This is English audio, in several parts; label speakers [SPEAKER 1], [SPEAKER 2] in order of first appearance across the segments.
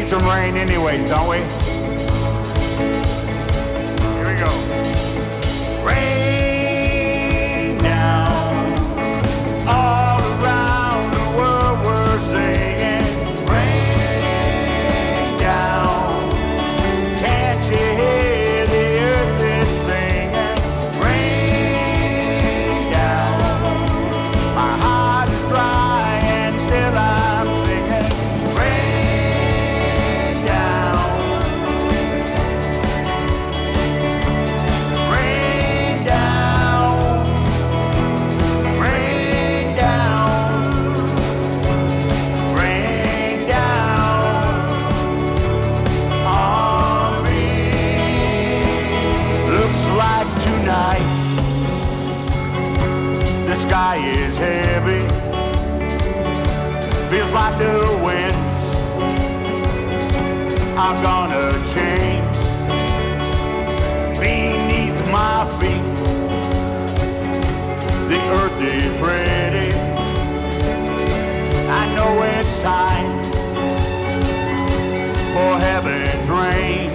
[SPEAKER 1] need some rain anyways, don't we? Here we go. Rain down all around the world we're singing. Rain down, can't you hear the earth is singing? Rain down, my heart is dry and still I'm singing. Rain down, rain down, rain down, rain down on me. Looks like tonight the sky is heavy. Feels like the winds are gonna change beneath my feet. The earth is ready. I know it's time for heaven's rain.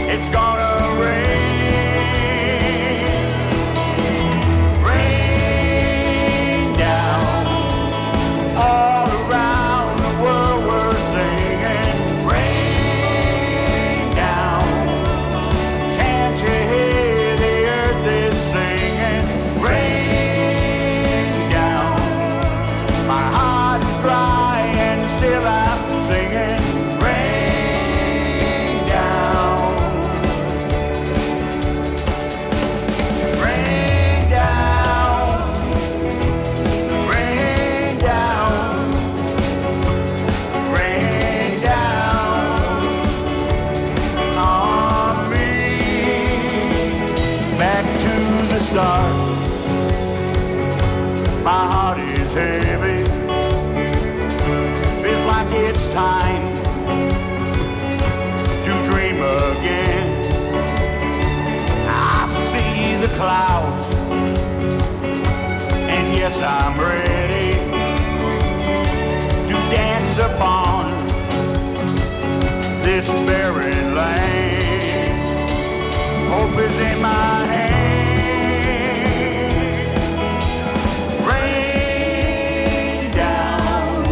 [SPEAKER 1] It's gonna rain. Rain down all around the world we're singing. Rain down, can't you hear the earth is singing? Rain down, my heart is dry and still I'm singing. Rain down, rain down, rain down, rain down on me. Back to the start, my heart is heavy. Feels like it's time to dream again. I see the clouds, and yes, I'm ready to dance upon this barren land. Hope is in my hand. Rain down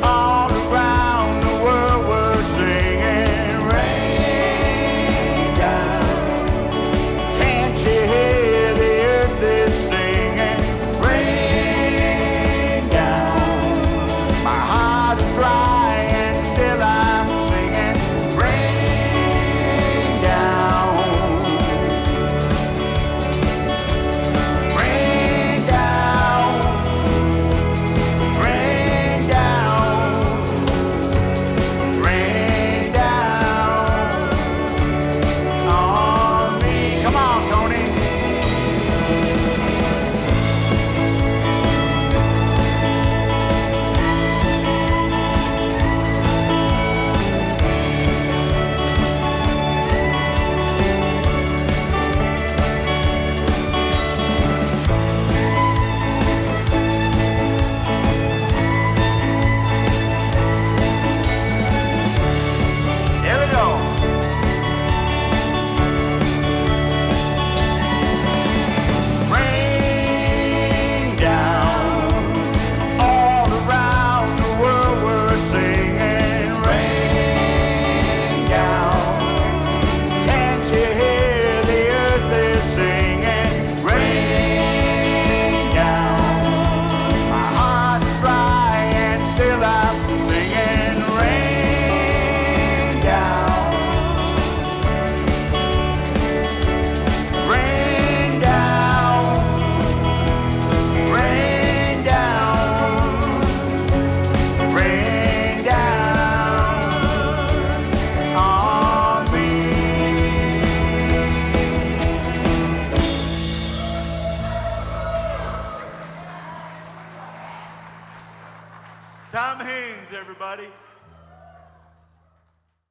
[SPEAKER 1] all around the world we're singing. Rain down, can't you hear the earth is singing? Rain down, my heart is dry and still I'm singing. Rain down, rain down, rain down, rain down on me. Come on, Tony. Here we go. Rain down all around the world we're singing. Rain down, can't you hear the earth is singing? Rain down, my heart is dry and still I'm singing. Rain down, rain down, rain down, rain down on me. Tom Haynes, everybody.